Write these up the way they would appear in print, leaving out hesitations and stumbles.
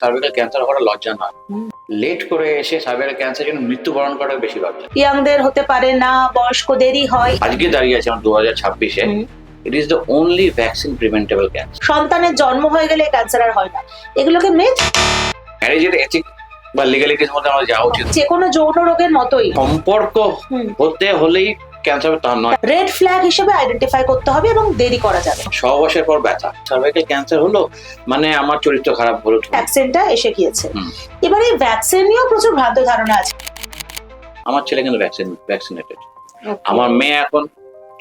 Cervical cancer হওয়াটা লজ্জা নয়। লেট করে এসে সার্ভাইকাল ক্যান্সার জন্য মৃত্যুবরণ করা বেশি লজ্জা। ইয়াংদের হতে পারে না, বয়স্কদেরই হয়। আজকে দাঁড়িয়ে আছে আমার 2026-এ, it is the only vaccine preventable cancer. সন্তানের জন্ম হয়ে গেলে ক্যান্সার আর হয় না, এগুলোকে মিথ। ম্যারেজের এথিক বা লিগালিটির মধ্যে আমাদের যাওয়া উচিত। যে কোনো যৌন রোগের মতোই সম্পর্ক হতে হলেই ক্যান্সার তা নয়। রেড ফ্ল্যাগ হিসেবে আইডেন্টিফাই করতে হবে এবং দেরি করা যাবে না। 100 বছর পর ব্যথা, সার্ভাইকাল ক্যান্সার হলো মানে আমার চরিত্র খারাপ হলো। ভ্যাকসিনটা এসে গিয়েছে। এবার এই ভ্যাকসিন নিয়েও প্রচুর ভ্রান্ত ধারণা আছে। আমার ছেলে কিন্তু ভ্যাকসিনেটেড। আমার মেয়ে এখন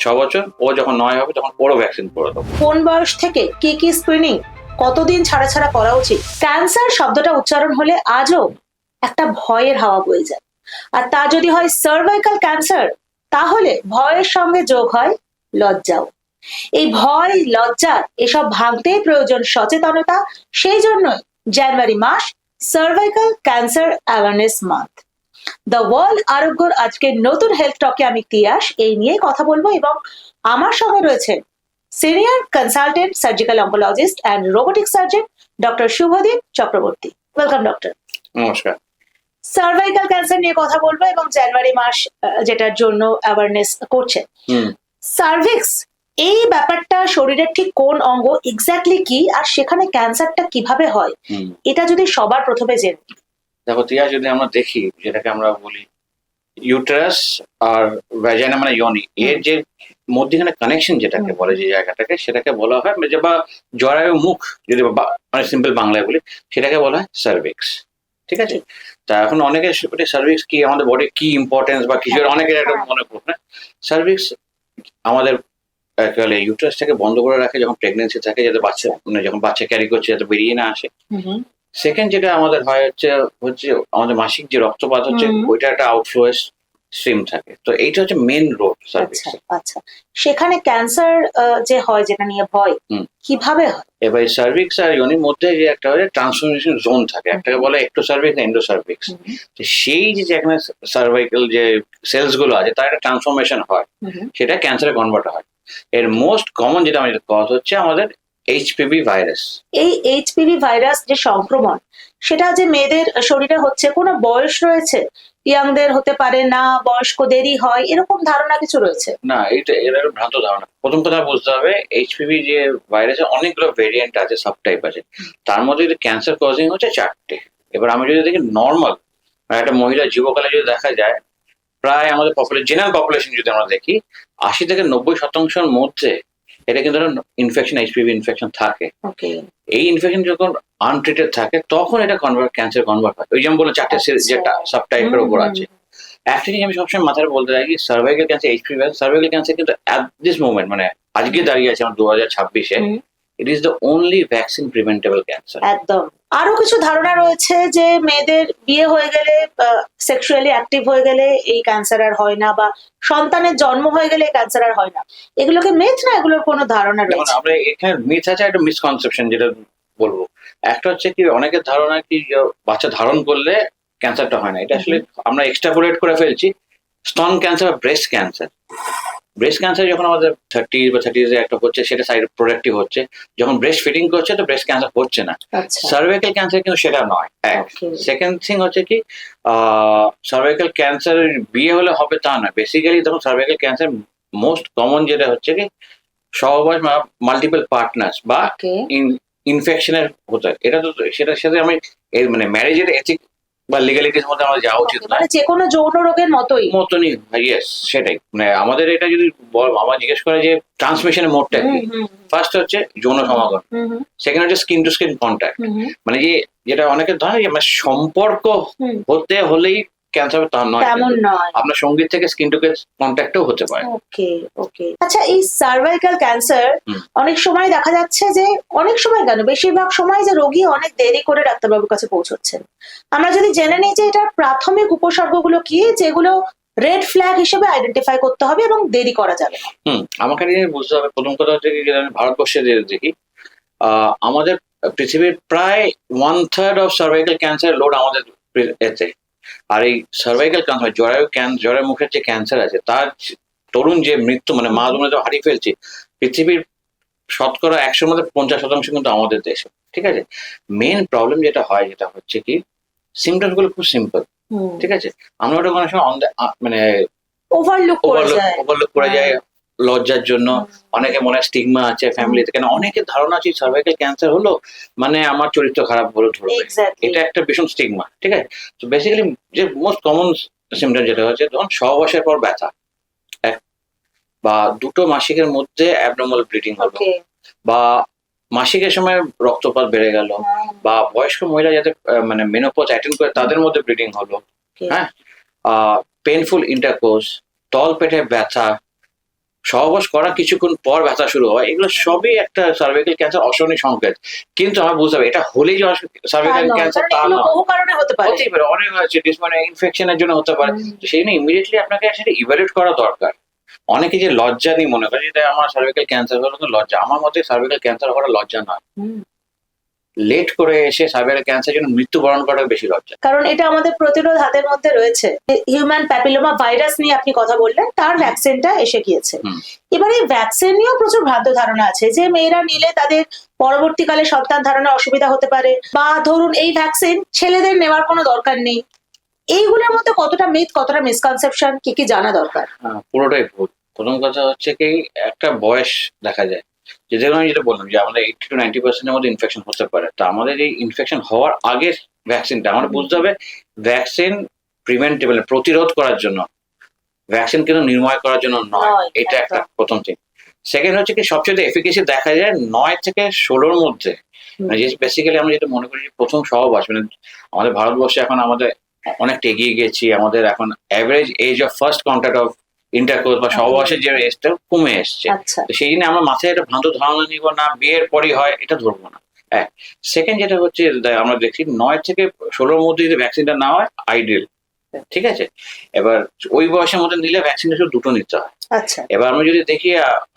6 বছর, ও যখন 9 হবে তখন ওরও ভ্যাকসিন করে দেবো। কোন বয়স থেকে কি কি স্ক্রিনিং কতদিন ছাড়া ছাড়া করা উচিত? ক্যান্সার শব্দটা উচ্চারণ হলে আজও একটা ভয়ের হাওয়া বয়ে যায়। আর তা যদি হয় সার্ভাইকাল ক্যান্সার, তাহলে ভয়ের সঙ্গে যোগ হয় লজ্জাও। এই ভয় লজ্জা এসব ভাঙতেই প্রয়োজন সচেতনতা। সেই জন্যই জানুয়ারি মাস cervical cancer awareness month. The world আরোগ্যর আজকের নতুন হেলথ টকে আমি তিয়াস এই নিয়ে কথা বলবো, এবং আমার সঙ্গে রয়েছেন senior consultant surgical oncologist and robotic surgeon doctor Shubhadeep Chakraborty. Welcome doctor. নমস্কার। সার্ভাইকাল ক্যান্সার নিয়ে কথা বলবো এবং জানুয়ারি মাস যেটার জন্য অ্যাওয়ারনেস করছে। সার্ভিক্স এই ব্যাপারটা শরীরের ঠিক কোন অঙ্গ, এক্স্যাক্টলি কি, আর সেখানে ক্যান্সারটা কিভাবে হয়, এটা যদি সবার প্রথমে জেনে। দেখো তিয়া, যদি আমরা দেখি যেটাকে আমরা বলি ইউটেরাস আর ভ্যাজাইনা মানে ইয়নি, এর যে মধ্যখানে কানেকশন যেটাকে বলে, যে জায়গাটাকে, সেটাকে বলা হয় বা জরায়ু মুখ, যদি মানে সিম্পল বাংলায় বলি, সেটাকে বলা হয় সার্ভিক্স। ঠিক আছে? তা এখন অনেকের সার্ভিক্স কি, আমাদের বডি কি ইম্পর্টেন্স বা কিছু অনেকের একটা মনে করবে না। সার্ভিক্স আমাদের ইউটেরাসটাকে বন্ধ করে রাখে যখন প্রেগনেন্সি থাকে, যাতে বাচ্চা মানে যখন বাচ্চা ক্যারি করছে যাতে বেরিয়ে না আসে। সেকেন্ড যেটা আমাদের হয় হচ্ছে আমাদের মাসিক যে রক্তপাত হচ্ছে, ওইটা একটা আউটফ্লোয়ের স্ট্রিম থাকে। তো এইটা হচ্ছে মেন রোড সার্ভিক্স। আচ্ছা, সেখানে ক্যান্সার যে হয়, যেটা নিয়ে ভয়, কিভাবে হয়? এবার সার্ভিক্স আর ইয়নির মধ্যে যে একটা ট্রান্সফরমেশন জোন থাকে, একটাকে বলে একটো সার্ভিক্স, এন্ডো সার্ভিক্স। সেই যে যেখানে সার্ভাইকাল যে সেলস গুলো আছে তার একটা ট্রান্সফরমেশন হয়, সেটা ক্যান্সারে কনভার্ট হয়। এর মোস্ট কমন যেটা আমাদের কজ হচ্ছে আমাদের এইচপিভি ভাইরাস। এই এইচপিভি ভাইরাস যে সংক্রমণ, সেটা যে মেয়েদের শরীরে হচ্ছে, কোনো বয়স রয়েছে? ইয়াংদের হতে পারে না, বয়স্কদেরই হয়, এরকম ধারণা কিছু রয়েছে? না, এটা একটা ভ্রান্ত ধারণা। প্রথম কথা বুঝতে হবে, এইচপিভি যে ভাইরাসের অনেকগুলো ভেরিয়েন্ট আছে, সাব টাইপ আছে। তার মধ্যে যদি ক্যান্সার কজিং হচ্ছে 4টে। এবার আমি যদি দেখি নর্মাল একটা মহিলা জীবকালে যদি দেখা যায়, প্রায় আমাদের জেনারেল পপুলেশন যদি আমরা দেখি, 80 থেকে 90% মধ্যে এটা কিন্তু ইনফেকশন, এইচপিভি ইনফেকশন থাকে। এই ইনফেকশন যখন আনট্রিটেড থাকে, তখন এটা ক্যান্সার কনভার্ট হয়। ওই যেমন বলে 4টে যেটা সাব টাইপের উপর আছে। একটা জিনিস আমি সবসময় মাথায় বলতে থাকি, cervical cancer, HPV cervical cancer কিন্তু অ্যাট দিস মোমেন্ট, মানে আজকে দাঁড়িয়ে আছে আমার 2026-এ, it is the only vaccine preventable cancer. একদম। আরো কিছু ধারণা রয়েছে যে মেয়েদের বিয়ে হয়ে গেলে, সেক্সুয়ালি অ্যাক্টিভ হয়ে গেলে এই ক্যান্সার আর হয় না, বা সন্তানের জন্ম হয়ে গেলে ক্যান্সার আর হয় না। এগুলোকে মিথ না, এগুলোর কোনো ধারণা রয়েছে? আমরা এখানে মিথ আছে, একটা মিসকনসেপশন যেটা বলবো। একটা হচ্ছে কি, অনেকের ধারণা কি বাচ্চা ধারণ করলে ক্যান্সারটা হয় না। এটা আসলে আমরা এক্সট্রাপোলেট করে ফেলছি। স্তন ক্যান্সার বা ব্রেস্ট ক্যান্সার, ব্রেস্ট ক্যান্সার যখন আমাদের 30 বা 30 একটা হচ্ছে, সেটা সাইড প্রোডাক্টিভ হচ্ছে। যখন ব্রেস্ট ফিডিং করছে তো ব্রেস্ট ক্যান্সার হচ্ছে না। সার্ভাইকাল ক্যান্সার কিন্তু সেটা নয়। সেকেন্ড থিং হচ্ছে কি, সার্ভাইকাল ক্যান্সার বিয়ে হলে হবে তা নয়। বেসিক্যালি তখন সার্ভাইকাল ক্যান্সার মোস্ট কমন যেটা হচ্ছে কি, সহবাস বা মাল্টিপল পার্টনার্স বা ইনফেকশনের হতে। এটা তো সেটার সাথে আমি মানে ম্যারেজের এথিক বা লিগালিটির মধ্যে আমাদের যাওয়া উচিত না। যে কোনো যৌন রোগের মতোই। ইয়েস, সেটাই। মানে আমাদের এটা যদি আমার জিজ্ঞেস করে যে ট্রান্সমিশনের মোডটা কি, ফার্স্ট হচ্ছে যৌন সমাগম, সেকেন্ড হচ্ছে স্কিন টু স্কিন কন্ট্যাক্ট। মানে যে যেটা অনেকের ধরে যে সম্পর্ক হতে হলেই ক্যান্সার, তা নয়। আপনার সঙ্গীত থেকে স্কিন টু কন্ট্যাক্টও হতে পারে। আচ্ছা, এই সার্ভাইকাল ক্যান্সার অনেক সময় দেখা যাচ্ছে যে, অনেক সময় কেন, বেশিরভাগ সময় যে রোগী অনেক দেরি করে ডাক্তারবাবুর কাছে পৌঁছচ্ছেন। আমরা যদি জেনে নিই যে এটার প্রাথমিক উপসর্গগুলো কি, যেগুলো রেড ফ্ল্যাগ হিসেবে আইডেন্টিফাই করতে হবে এবং দেরি করা যাবে না। আমাকে বুঝতে হবে। প্রথম কথা হচ্ছে কি, ভারতবর্ষে দেখি, আমাদের পৃথিবীর প্রায় 1/3 অফ সার্ভাইকাল ক্যান্সার লোড আমাদের এতে। আর এই সার্ভাইকাল ক্যান্সার, জরায়ু মুখের যে ক্যান্সার আছে, তার তরুণ যে মৃত্যু, মানে মা তোমরা তো হারিয়ে ফেলছি। পৃথিবীর শতকরা 100-র মধ্যে 50% কিন্তু আমাদের দেশে। ঠিক আছে, মেন প্রবলেম যেটা হয় যেটা হচ্ছে কি সিমটমস গুলো খুব সিম্পল। ঠিক আছে, আমরা ওটা অনেক সময় মানে ওভারলুক করে যায়। ওভারলুক করে যায় লজ্জার জন্য। অনেকে মনে হয় স্টিগমা আছে ফ্যামিলিতে, কেন অনেকের ধারণা আছে সার্ভাইকাল ক্যান্সার হলো মানে আমার চরিত্র খারাপ বলে ধরবে, এক্স্যাক্টলি। এটা একটা ভীষণ স্টিগমা। ঠিক আছে, তো বেসিক্যালি যে মোস্ট কমন সিমটম যেটা হচ্ছে ধরুন সহবাসের পর ব্যথা, বা দুটো মাসিকের মধ্যে অ্যাবনর্মাল ব্লিডিং হলো, ওকে। বা মাসিকের সময় রক্তপাত বেড়ে গেল, বা বয়স্ক মহিলা যাতে মানে মেনোপজ অ্যাটেন্ড করে তাদের মধ্যে ব্লিডিং হলো, হ্যাঁ, পেনফুল ইন্টারকোর্স, তল পেটে ব্যথা, সহবাস করা কিছুক্ষণ পর ব্যথা শুরু হয়, এগুলো সবই একটা সার্ভাইকাল ক্যান্সার অশনি সংকেত। কিন্তু আমরা বুঝতে হবে এটা হলেই যে সার্ভাইকাল ক্যান্সার তা না, বহু কারণে হতে পারে। হতেই পারে, অনেক হচ্ছে মানে ইনফেকশনের জন্য হতে পারে। তো সেই জন্য ইমিডিয়েটলি আপনাকে সেটা ইভ্যালুয়েট করা দরকার। অনেকে যে লজ্জা নিয়ে মনে করে যে আমার সার্ভাইকাল ক্যান্সার হলো তো লজ্জা, আমার মতে সার্ভাইকাল ক্যান্সার হওয়ার লজ্জা নয়, লেট করে এসে সার্ভাইকাল ক্যান্সার জন্য মৃত্যুবরণ করা বেশি লজ্জা। কারণ এটা আমাদের প্রতিরোধ হাতের মধ্যে রয়েছে। হিউম্যান প্যাপিলোমা ভাইরাস নিয়ে আপনি কথা বললেন, তার ভ্যাকসিনটা এসে গিয়েছে। এবার এই ভ্যাকসিন নিয়েও প্রচুর ভ্রান্ত ধারণা আছে যে মেয়েরা নিলে তাদের পরবর্তীকালে সন্তান ধারণে অসুবিধা হতে পারে, বা ধরুন এই ভ্যাকসিন ছেলেদের নেওয়ার কোনো দরকার নেই। এইগুলোর মধ্যে কতটা মিথ, কতটা মিসকনসেপশন, কি কি জানা দরকার? পুরোটাই ভুল। প্রথম কথা হচ্ছে কি একটা বয়স দেখা যায়, যেটা আমি যেটা বললাম যে আমাদের 80-90% মধ্যে ইনফেকশন হতে পারে। তো আমাদের এই ইনফেকশন হওয়ার আগের ভ্যাকসিনটা আমরা বুঝতে হবে। ভ্যাকসিন প্রিভেন্টেবল, প্রতিরোধ করার জন্য, ভ্যাকসিন কিন্তু নির্ময় করার জন্য নয়। এটা একটা প্রথম থিং। সেকেন্ড হচ্ছে কি সবচেয়ে এফিকেসি দেখা যায় 9 থেকে 16-র মধ্যে। মানে বেসিক্যালি আমরা যেটা মনে করি যে প্রথম সহবাস, মানে আমাদের ভারতবর্ষে এখন আমাদের অনেকটা এগিয়ে গেছি, আমাদের এখন average age of first contact of intercourse বা সহবাসের যে এজটা কমে এসছে। তো সেই জন্য আমরা মাথায় একটা ভ্রান্ত ধারণা নিব না বিয়ের পরই হয়, এটা ধরবো না। এক সেকেন্ড যেটা হচ্ছে আমরা দেখছি 9 থেকে 16-র মধ্যে যদি ভ্যাকসিনটা না হয় আইডিয়াল। ঠিক আছে, এবার ওই বয়সের মধ্যে নিলে ভ্যাকসিনেশন দুটো নিতে হয়। আচ্ছা। এবার আমরা যদি দেখি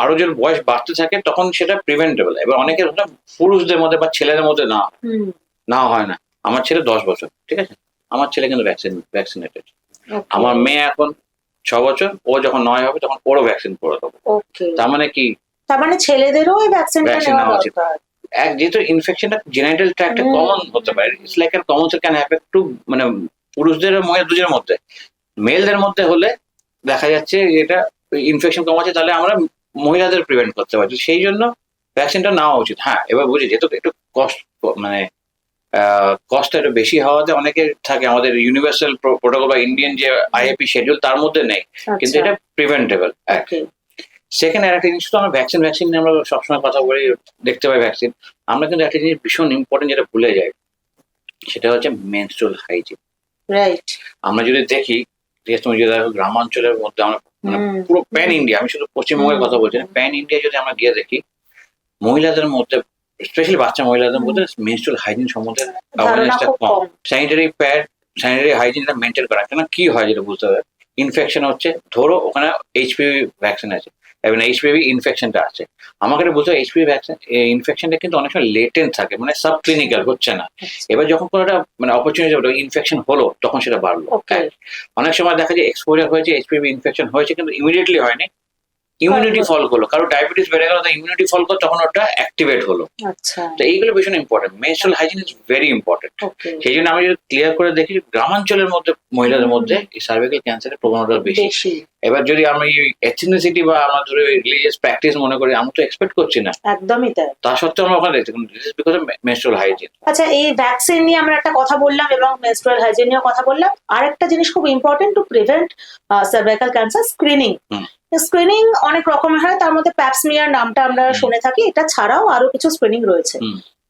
আরো যদি বয়স বাড়তে থাকে তখন সেটা প্রিভেন্টেবল। এবার অনেকের পুরুষদের মধ্যে বা ছেলেদের মধ্যে না হয় না। আমার ছেলে 10 বছর, ঠিক আছে, আমার ছেলে কিন্তু ভ্যাকসিনেটেড। আমার মেয়ে এখন 6 বছর, ও যখন 9 হবে তখন ওরও ভ্যাকসিন করে দেবো। তার মানে কি, তার মানে ছেলেদেরও এই ভ্যাকসিনটা নেওয়া উচিত। যেহেতু ইনফেকশনটা জেনাইটাল ট্র্যাক্টে কমন হতে পারে, it's like a common can happen to, মানে পুরুষদের মহিলা দুজনের মধ্যে। মেলদের মধ্যে হলে দেখা যাচ্ছে এটা ইনফেকশন কম আছে, তাহলে আমরা মহিলাদের প্রিভেন্ট করতে পারছি, সেই জন্য ভ্যাকসিনটা নেওয়া উচিত। হ্যাঁ, এবার বুঝি যেহেতু একটু কস্ট, মানে কস্ট একটু বেশি হওয়াতে অনেকে থাকে আমাদের ইউনিভার্সাল প্রোটোকল বা ইন্ডিয়ান যে আইএপি শিডিউল তার মধ্যে নেই, কিন্তু এটা প্রিভেন্টেবল। সেকেন্ড আর একটা জিনিস, তো আমরা ভ্যাকসিন নিয়ে আমরা সবসময় কথা বলি, দেখতে পাই ভ্যাকসিন, আমরা কিন্তু একটা জিনিস ভীষণ ইম্পর্টেন্ট যেটা ভুলে যাই, সেটা হচ্ছে মেনস্ট্রুয়াল হাইজিন। রাইট। আমরা যদি দেখি তুমি যদি গ্রামাঞ্চলের মধ্যে আমরা পুরো প্যান ইন্ডিয়া, আমি শুধু পশ্চিমবঙ্গের কথা বলছি না, প্যান ইন্ডিয়া যদি আমরা গিয়ে দেখি মহিলাদের মধ্যে, স্পেশালি বাচ্চা মহিলাদের মধ্যে মেনস্ট্রুয়াল হাইজিন সম্বন্ধে অ্যাওয়ারনেসটা কম। স্যানিটারি প্যাড, স্যানিটারি হাইজিনটা মেনটেন করা, কেন কি হয় যেটা বুঝতে হবে, ইনফেকশন হচ্ছে, ধরো ওখানে এইচপিভি ভ্যাকসিন আছে এবং এইচপিভি ইনফেকশনটা আছে, আমাকে বুঝতে হবে এইচপিভি ভ্যাকসিন ইনফেকশনটা কিন্তু অনেক সময় লেটেন্ট থাকে, মানে সাব ক্লিনিক্যাল হচ্ছে না। এবার যখন কোনো একটা মানে অপরচুনিটি ইনফেকশন হলো তখন সেটা বাড়লো। অনেক সময় দেখা যায় এক্সপোজার হয়েছে, এইচপিভি ইনফেকশন হয়েছে কিন্তু ইমিডিয়েটলি হয়নি, ইমিউনিটি ফল করলো, কারো ডায়াবেটিস বেড়ে গেল, ইমিউনিটি ফল করলো, তখন ওটা অ্যাক্টিভেট হলো। তো এইগুলো ভীষণ important, menstrual hygiene is very important. সেই জন্য আমি যদি ক্লিয়ার করে দেখি গ্রামাঞ্চলের মধ্যে মহিলাদের মধ্যে এই সার্ভাইকাল ক্যান্সারের প্রবণতা বেশি। এবার যদি আমরা এই এথনিসিটি বা আমরা ধরে রিলিজিয়াস প্র্যাকটিস মনে করি, আমরা তো এক্সপেক্ট করছি না, একদমই তাই, তা সত্ত্বেও আমরা ওখানে দেখছি বিকজ অফ মেনস্ট্রুয়াল হাইজিন। আচ্ছা, এই ভ্যাকসিন নিয়ে আমরা একটা কথা বললাম এবং মেনস্ট্রুয়াল হাইজিন নিয়ে কথা বললাম। আর একটা জিনিস খুব important to prevent cervical cancer, screening. Screening অনেক রকমের হয়, তার মধ্যে প্যাপসমিয়ার নামটা আমরা শুনে থাকি, এটা ছাড়াও আরো কিছু স্ক্রিনিং রয়েছে।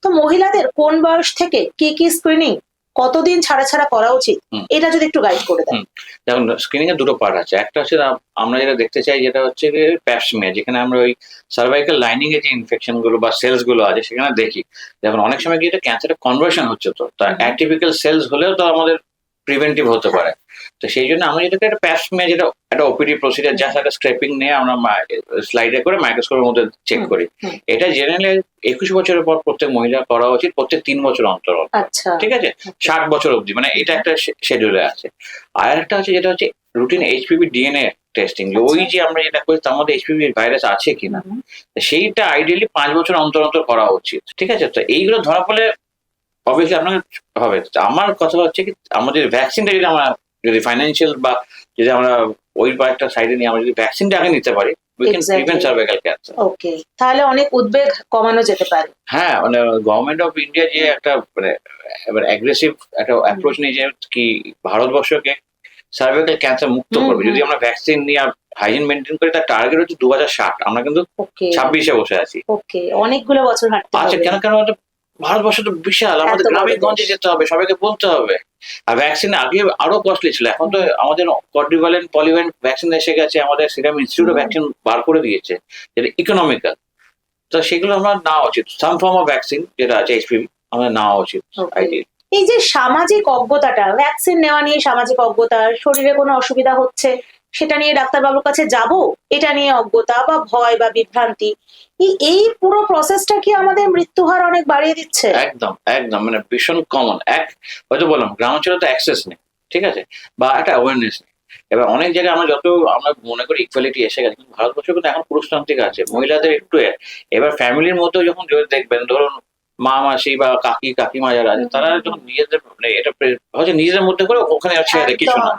তো মহিলাদের কোন বয়স থেকে কি কি স্ক্রিনিং, কতদিন ছাড়া করা উচিত, এটা যদি একটু গাইড করে দেন। দেখুন, স্ক্রিনিং এর দুটো পার্ট আছে। একটা হচ্ছে আমরা যেটা দেখতে চাই যেটা হচ্ছে প্যাপসমিয়ার, যেখানে আমরা ওই সার্ভাইকাল লাইনিং এর যে ইনফেকশন গুলো বা সেলস গুলো আছে সেখানে দেখি। দেখুন, অনেক সময় গিয়ে ক্যান্সারের কনভার্সন হচ্ছে, তো তার অ্যাটিপিক্যাল সেলস হলেও তো আমাদের প্রিভেন্টিভ হতে পারে। তো সেই জন্য আমরা যেটাকে একটা প্যাপসমিয়ার, যেটা একটা ওপিডি প্রসিজার, যা একটা স্ক্র্যাপিং নিয়ে আমরা স্লাইডে করে মাইক্রোস্কোপের মধ্যে চেক করি। এটা জেনারেলি 21 বছরের পর প্রত্যেক মহিলা করা উচিত, প্রত্যেক 3 বছর অন্তর। ঠিক আছে, 60 বছর অবধি, মানে এটা একটা শেডিউলে আছে। আর একটা হচ্ছে যেটা হচ্ছে রুটিন এইচপিভি ডিএনএ টেস্টিং, আচ্ছা। ওই যে আমরা যেটা করি তার মধ্যে এইচপিভি ভাইরাস আছে কিনা, সেইটা আইডিয়ালি 5 বছর অন্তর অন্তর করা উচিত। ঠিক আছে, তো এইগুলো ধরা পড়লে অবভিয়াসলি আপনার হবে। তো আমার কথা হচ্ছে কি, আমাদের ভ্যাকসিনটা যদি আমরা যদি ফাইন্যান্সিয়াল বা যদি আমরা ওই একটা সাইডে নিয়ে আমরা যদি ভ্যাকসিনটা আগে নিতে পারি, we can Exactly. Prevent cervical cancer. Okay, তাহলে অনেক উদ্বেগ কমানো যেতে পারে। হ্যাঁ, মানে গভর্নমেন্ট অফ ইন্ডিয়া যে একটা মানে এবার অ্যাগ্রেসিভ একটা অ্যাপ্রোচ নিয়ে কি ভারতবর্ষকে সার্ভাইকাল ক্যান্সার মুক্ত করবে, যদি আমরা ভ্যাকসিন নিয়ে হাইজিন মেনটেন করি, তার টার্গেট হচ্ছে 2060, আমরা কিন্তু ওকে 26-এ বসে আছি। ওকে, অনেকগুলো বছর হাঁটতে আচ্ছা, হবে। কেন কেন আমাদের ভারতবর্ষ তো বিশাল, আমাদের এত বড় গ্রামে দেশ। গঞ্জে যেতে হবে, সবাইকে বলতে হবে। আর ভ্যাকসিন আগে আরো কস্টলি ছিল, এখন তো আমাদের কোয়াড্রিভ্যালেন্ট পলিভ্যালেন্ট ভ্যাকসিন এসে গেছে, আমাদের সিরাম ইনস্টিটিউটও ভ্যাকসিন বার করে দিয়েছে যেটা ইকোনমিক্যাল। তো সেগুলো আমরা নেওয়া উচিত, সাম ফর্ম অফ ভ্যাকসিন যেটা আছে এইচপিভি আমাদের নেওয়া উচিত। Okay. আইডিয়া এই যে সামাজিক অজ্ঞতাটা, ভ্যাকসিন নেওয়া নিয়ে সামাজিক অজ্ঞতা, শরীরে কোনো অসুবিধা হচ্ছে সেটা নিয়ে ডাক্তারবাবুর কাছে যাব, এটা নিয়ে অজ্ঞতা বা ভয় বা বিভ্রান্তি, এই পুরো প্রসেসটা কি আমাদের মৃত্যু হার অনেক বাড়িয়ে দিচ্ছে? একদম একদম মানে ভীষণ কমন। হয়তো বললাম গ্রামাঞ্চলে তো অ্যাক্সেস নেই, ঠিক আছে, বা একটা অ্যাওয়ারনেস নেই। এবার অনেক জায়গায় আমরা যত আমরা মনে করি ইকুয়ালিটি এসে গেছে, কিন্তু ভারতবর্ষ কিন্তু এখন পুরুষতান্ত্রিক আছে, মহিলাদের একটু এবার ফ্যামিলির মধ্যেও যখন যদি দেখবেন, ধরুন মা মাসি বা কাকিমা যারা আছে, তারা যখন নিজেদের মানে এটা হচ্ছে নিজেদের মধ্যে করে ওখানে ছেড়ে দেয়, কিছু না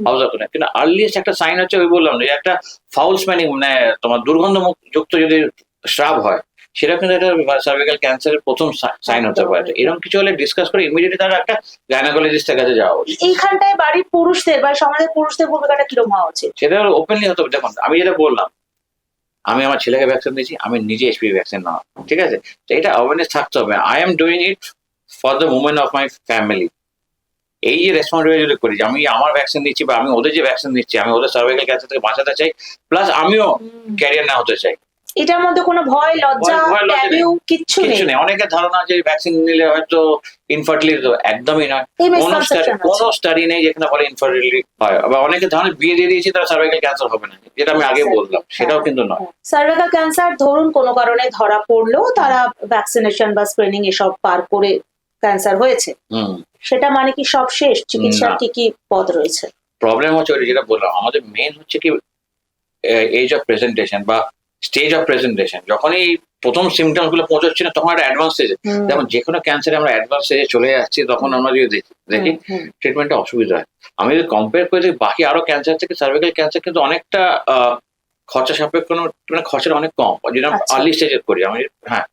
হাউস না। কিন্তু আর্লিয়েস্ট একটা সাইন হচ্ছে ওই বললাম যে একটা ফাউল স্মেলিং, মানে তোমার দুর্গন্ধ যুক্ত যদি স্রাব হয়, সেটা কিন্তু একটা সার্ভিক্যাল ক্যান্সারের প্রথম সাইন হতে পারে। তো এরকম কিছু হলে ডিসকাস করে ইমিডিয়েটলি তারা একটা গাইনোকোলজিস্টের কাছে যাওয়া উচিত। এইখানটায় বাড়ির পুরুষদের বা সমাজের পুরুষদের ভূমিকাটা কিরকম হওয়া উচিত? সেটা ওপেনলি হতে হবে। দেখুন, আমি যেটা বললাম, আমি আমার ছেলেকে ভ্যাকসিন দিয়েছি, আমি নিজে এইচপিভি ভ্যাকসিন নেওয়া, ঠিক আছে, তো এটা অ্যাওয়ারনেস থাকতে হবে। I am doing it for the women of my family. এই যে রেসপন্সিবিলিটি করি যে আমি আমার ভ্যাকসিন দিচ্ছি বা আমি ওদের যে ভ্যাকসিন দিচ্ছি, আমি ওদের সার্ভাইকাল ক্যান্সার থেকে বাঁচাতে চাই, প্লাস আমিও ক্যারিয়ার না হতে চাই। এটার মধ্যে কোনো ভয় লজ্জা ভয় লজ্জা নেই, ট্যাবু কিচ্ছু কিছু নেই। নেই। অনেকের ধারণা যে ভ্যাকসিন নিলে হয়তো ইনফার্টিলিটি, তো একদমই নয়। এই কোনো misconception আছে। কোনো স্টাডি নেই যেখানে বলে ইনফার্টিলিটি হয়। আবার অনেকের ধারণা বিয়ে দিয়ে দিয়েছি তার সার্ভাইকাল ক্যান্সার হবে না, যেটা আমি আগে বললাম, সেটাও কিন্তু নয়। সার্ভাইকাল ক্যান্সার ধরুন কোনো কারণে ধরা পড়লো, তারা ভ্যাকসিনেশন বা স্ক্রিনিং এসব পার করে ক্যান্সার হয়েছে, হুম, সেটা মানে কি সব শেষ? চিকিৎসার না। কি কি পথ রয়েছে? প্রবলেম হচ্ছে ওই যেটা বললাম, আমাদের মেন হচ্ছে কি এজ অফ প্রেজেন্টেশন বা স্টেজ অফ প্রেজেন্টেশন। যখনই প্রথম সিমটমস গুলো পৌঁছচ্ছে না, তখন একটা অ্যাডভান্স স্টেজে, যেমন যে কোনো ক্যান্সারে আমরা অ্যাডভান্স স্টেজে চলে যাচ্ছি, তখন আমরা যদি দেখি ট্রিটমেন্টে অসুবিধা হয়। আমি যদি কম্পেয়ার করে দেখি বাকি আরো ক্যান্সার থেকে, সার্ভাইকাল ক্যান্সার কিন্তু অনেকটা খরচা সাপেক্ষ, মানে খরচাটা অনেক কম যেটা আচ্ছা। আর্লি স্টেজে করি আমি। হ্যাঁ,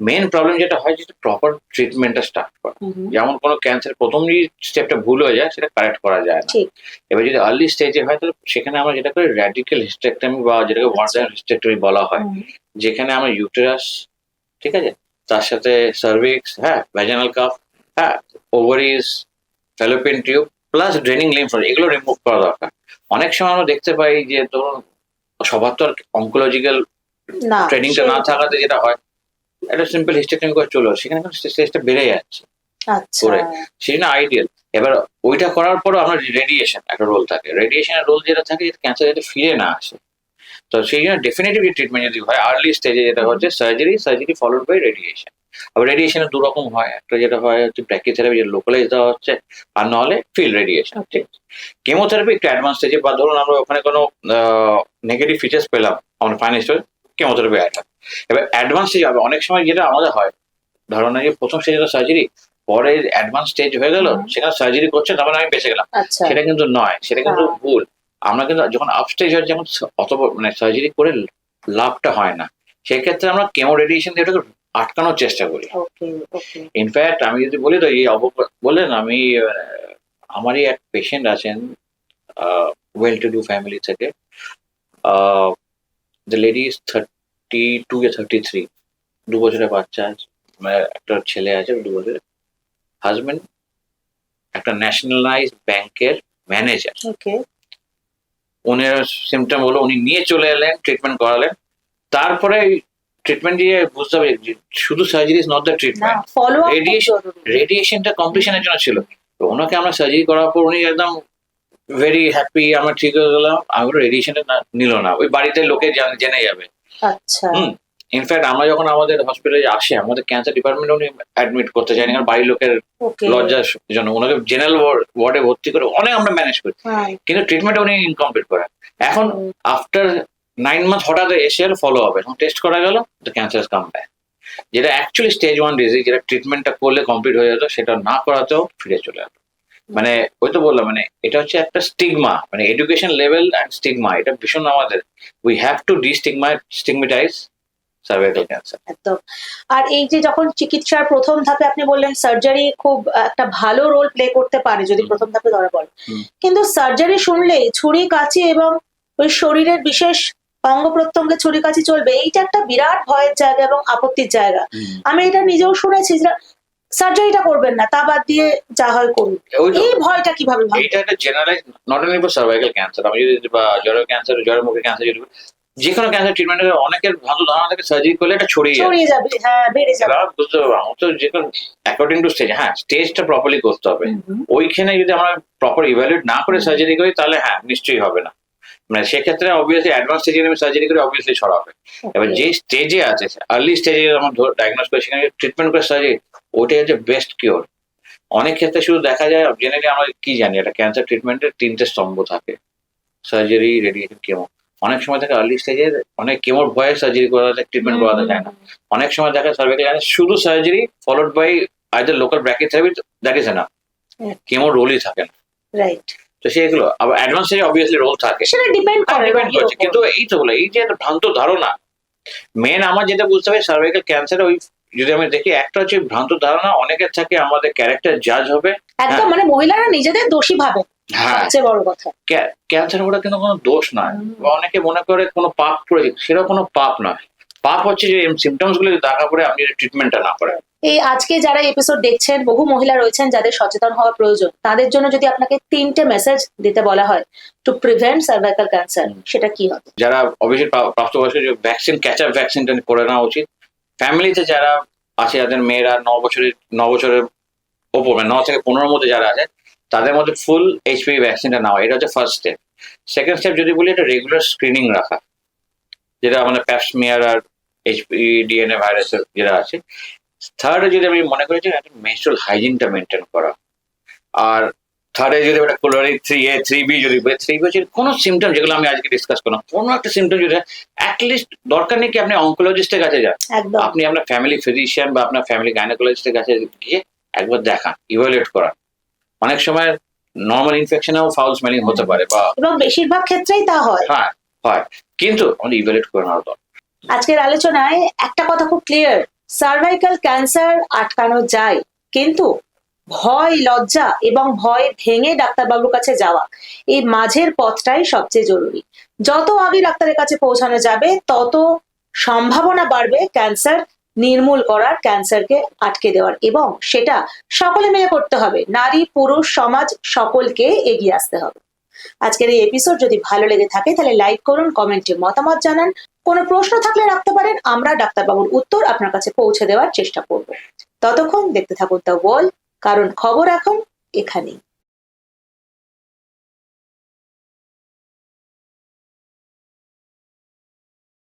মেন প্রবলেম যেটা হয় যে প্রপার ট্রিটমেন্টটা স্টার্ট করা। যেমন কোনো ক্যান্সার প্রথম যে স্টেপটা ভুল হয়ে যায়, সেটা কারেক্ট করা যায় না। ঠিক। এবার যদি আর্লি স্টেজে হয়, তাহলে সেখানে আমরা যেটা করি র্যাডিক্যাল হিস্টেক্টমি বা যেটাকে ওয়ার্ডার হিস্টেক্টমি বলা হয়, যেখানে আমরা ইউটেরাস, ঠিক আছে, তার সাথে সার্ভিক্স, হ্যাঁ, ভ্যাজানাল কাফ, হ্যাঁ, ovaries, Fallopian tube plus draining lymph node, এগুলো রিমুভ করা দরকার। অনেক সময় আমরা দেখতে পাই যে ধরুন সবার তো আর অঙ্কোলজিক্যাল না, ট্রেনিংটা না থাকাতে যেটা হয়, একটা সিম্পল হিস্টেক্টমি করে চলো, সেখানে স্টেজটা বেড়ে যাচ্ছে আচ্ছা। করে, সেটা আইডিয়াল। এবার ওইটা করার পরও আমরা রেডিয়েশন একটা রোল থাকে, রেডিয়েশনের রোল যেটা থাকে ক্যান্সার যাতে ফিরে না আসে। তো সেই জন্য ডেফিনেটলি ট্রিটমেন্ট যদি হয় আর্লি স্টেজে, যেটা হচ্ছে সার্জারি ফলোড বাই রেডিয়েশন। আবার রেডিয়েশনের দু রকম হয়, একটা যেটা হয় হচ্ছে ব্র্যাকিওথেরাপি, যেটা লোকালাইজ দেওয়া হচ্ছে, আর নাহলে ফিল্ড রেডিয়েশন। ঠিক, কেমোথেরাপি একটু অ্যাডভান্স স্টেজে, বা ধরুন আমরা ওখানে কোনো নেগেটিভ ফিচার্স পেলাম, আমাদের ফাইনাল স্টেজ কেমোথেরাপি অ্যাড হয়। এবার অ্যাডভান্স স্টেজ হবে অনেক সময় যেটা আমাদের হয়, ধারণা যে প্রথম স্টেজে সার্জারি, পরে অ্যাডভান্স স্টেজ হয়ে গেল, সেখানে সার্জারি করছে, তারপরে আমি বেঁচে গেলাম, আচ্ছা। সেটা কিন্তু নয়, সেটা কিন্তু ভুল। আমরা কিন্তু যখন আপ স্টেজ হয়, যেমন অত মানে সার্জারি করে লাভটা হয় না, সেক্ষেত্রে আমরা কেমো রেডিয়েশন দিয়ে ওটাকে আটকানোর চেষ্টা করি। ওকে ওকে। ইনফ্যাক্ট আমি যদি বলি, তো এই বললেন, আমি আমারই এক পেশেন্ট আছেন ওয়েল টু ডু ফ্যামিলি থেকে, দ্য লেডি ইজ 32 or 33, 2 বছরের বাচ্চা আছে, মানে একটা ছেলে আছে 2 বছরের, হাজবেন্ড একটা ন্যাশনালাইজ ব্যাংকের ম্যানেজার। ওকে। উনার সিমটম হলো, উনি নিয়ে চলে এলেন, ট্রিটমেন্ট করালেন, তারপরে ট্রিটমেন্ট দিয়ে বুঝতে হবে যে শুধু সার্জারি ইজ নট দ্য না, ট্রিটমেন্ট, ফলো আপ রেডিয়েশনটা কমপ্লিশনের জন্য ছিল। তো ওনাকে আমরা সার্জারি করার পর উনি একদম ভেরি হ্যাপি, আমরা ঠিক হয়ে গেলাম, আমি রেডিয়েশনটা নিল না, ওই বাড়িতে লোকে জেনে যাবে। আচ্ছা। ইনফ্যাক্ট আমরা যখন আমাদের হসপিটালে আসি, আমাদের ক্যান্সার ডিপার্টমেন্টে উনি অ্যাডমিট করতে চাইনি, কারণ বাড়ির লোকের ওকে, লজ্জার জন্য ওনাকে জেনারেল ওয়ার্ডে ভর্তি করে অনেক আমরা ম্যানেজ করি, কিন্তু ট্রিটমেন্ট উনি ইনকমপ্লিট করেন। এখন আফটার 9 মান্থ হঠাৎ এসিএল ফলো হবে, টেস্ট করা গেল, দ্য ক্যান্সার কাম ব্যাক। যেটা অ্যাকচুয়ালি স্টেজ 1 ডিজিজ, যেটা ট্রিটমেন্টটা করলে কমপ্লিট হয়ে যেত, সেটা না করাতেও ফিরে চলে যেত। মানে ওই তো বললাম, মানে এটা হচ্ছে একটা স্টিগমা, মানে এডুকেশন লেভেল অ্যান্ড স্টিগমা, এটা ভীষণ আমাদের, we have to stigmatize cervical cancer. একদম। আর এই যে যখন চিকিৎসার প্রথম ধাপে আপনি বললেন সার্জারি খুব একটা ভালো রোল প্লে করতে পারে যদি প্রথম ধাপে ধরা পড়ে, কিন্তু সার্জারি শুনলেই ছুরি কাঁচি এবং ওই শরীরের বিশেষ অঙ্গ প্রত্যঙ্গে ছুরি কাঁচি চলবে, এইটা একটা বিরাট ভয়ের জায়গা এবং আপত্তির জায়গা। আমি এটা নিজেও শুনেছি যে সার্জারিটা করবেন না, তা বাদ দিয়ে যা হয় করুন, এই ভয়টা কিভাবে ভাঙবে? এটা একটা generalize, not only for cervical cancer, আমি যদি বা জরায়ু ক্যান্সার, জরায়ুমুখী ক্যান্সার, যদি যে কোনো ক্যান্সার ট্রিটমেন্টের অনেকের ভ্রান্ত ধারণা থাকে সার্জারি করলে এটা ছড়িয়ে যাবে, হ্যাঁ বেড়ে যাবে। বুঝতে পারবো, আমার তো যে কোনো অ্যাকর্ডিং টু স্টেজ, হ্যাঁ স্টেজটা প্রপারলি করতে হবে। ওইখানে যদি আমরা প্রপার ইভ্যালুয়েট না করে সার্জারি করি, তাহলে হ্যাঁ নিশ্চয়ই হবে না। মানে সেক্ষেত্রে অবভিয়াসলি অ্যাডভান্স স্টেজে আমি সার্জারি করে অবভিয়াসলি ছড়াবে। এবার যে স্টেজে আছে, আর্লি স্টেজে আমার ডায়াগনোস করে সেখানে ট্রিটমেন্ট করে সার্জারি, ওটাই হচ্ছে বেস্ট কিওর। অনেক ক্ষেত্রে শুধু দেখা যায়, জেনারেলি আমরা কি জানি, এটা ক্যান্সার ট্রিটমেন্টের 3টে স্তম্ভ থাকে, সার্জারি, রেডিয়েশন, কেমো। অনেক সময় থাকে আর্লি স্টেজে অনেক কেমোর ভয়ে সার্জারি করাতে, ট্রিটমেন্ট করাতে যায় না। অনেক সময় দেখা সার্ভাইকাল ক্যান্সার শুধু surgery followed by either local brachytherapy, that is enough, কেমোর রোলই থাকে না। রাইট। তো সেগুলো আবার অ্যাডভান্স স্টেজে অবভিয়াসলি রোল থাকে, সেটা ডিপেন্ড করছে। কিন্তু এই তো বলে, এই যে একটা ভ্রান্ত ধারণা, মেন আমার যেটা বুঝতে হবে সার্ভাইকাল ক্যান্সারে, ওই যদি আমি দেখি, একটা হচ্ছে ভ্রান্ত ধারণা অনেকের থাকে আমাদের ক্যারেক্টার জাজ হবে একদম, মানে মহিলারা নিজেদের দোষী ভাবে, হ্যাঁ সবচেয়ে বড় কথা। ক্যান্সার ওটা কিন্তু কোনো দোষ নয়, বা অনেকে মনে করে কোনো পাপ করেছে, সেটা কোনো পাপ নয়। পাপ হচ্ছে যে সিমটমস গুলো দেখা পড়ে আপনি ট্রিটমেন্টটা না করেন। এই আজকে যারা এপিসোড দেখছেন, বহু মহিলা রয়েছেন যাদের সচেতন হওয়া প্রয়োজন, তাদের জন্য যদি আপনাকে 3টে মেসেজ দিতে বলা হয় টু প্রিভেন্ট সার্ভাইকাল ক্যান্সার, সেটা কি হবে? যারা অবশ্যই প্রাপ্তবয়স্ক, যে ভ্যাকসিন, ক্যাচ আপ ভ্যাকসিনটা করে নেওয়া উচিত। ফ্যামিলিতে যারা আছে, যাদের মেয়েরা 9 বছরের ওপর, মানে 9 থেকে 15 মধ্যে যারা আছে, তাদের মধ্যে ফুল এইচপিভি ভ্যাকসিনটা নেওয়া, এটা হচ্ছে ফার্স্ট স্টেপ। সেকেন্ড স্টেপ যদি বলি, এটা রেগুলার স্ক্রিনিং রাখা, যেটা আমাদের প্যাপস্মিয়ার আর HPV-DNA ভাইরাসের যেটা আছে। থার্ডে যদি আমি মনে করি যে একটা মেনস্ট্রুয়াল হাইজিনটা মেনটেন করা। আর থার্ডে যদি একটা কোলোরি 3A 3B, যদি 3B হচ্ছে কোনো সিমটম যেগুলো আমি আজকে ডিসকাস করলাম, কোনো একটা সিমটম যদি অ্যাটলিস্ট, দরকার নেই কি আপনি অনকোলজিস্টের কাছে যান, আপনি আপনার ফ্যামিলি ফিজিশিয়ান বা আপনার ফ্যামিলি গাইনোকোলজিস্টের কাছে গিয়ে একবার দেখান, ইভালুয়েট করান। অনেক সময় নর্মাল ইনফেকশনেও ফাউল স্মেলিং হতে পারে, বা এবং বেশিরভাগ ক্ষেত্রেই তা হয়, হয়, কিন্তু আমাদের ইভালুয়েট করে নেওয়ার দরকার। আজকের আলোচনায় একটা কথা খুব ক্লিয়ার, সার্ভাইকাল ক্যান্সার আটকানো যায়, কিন্তু ভয়, লজ্জা এবং ভয় ভেঙে ডাক্তারবাবুর কাছে যাওয়া, এই মাঝের পথটাই সবচেয়ে জরুরি। যত আগে ডাক্তারের কাছে পৌঁছানো যাবে, তত সম্ভাবনা বাড়বে ক্যান্সার নির্মূল করার, ক্যান্সারকে আটকে দেওয়ার, এবং সেটা সকলে মিলে করতে হবে। নারী, পুরুষ, সমাজ সকলকে এগিয়ে আসতে হবে। আজকের এই এপিসোড যদি ভালো লেগে থাকে তাহলে লাইক করুন, কমেন্টে মতামত জানান, কোনো প্রশ্ন থাকলে রাখতে পারেন, আমরা ডাক্তারবাবুর উত্তর আপনার কাছে পৌঁছে দেওয়ার চেষ্টা করব। ততক্ষণ দেখতে থাকুন দ্য ওয়ার্ল্ড, কারণ খবর এখন এখানেই।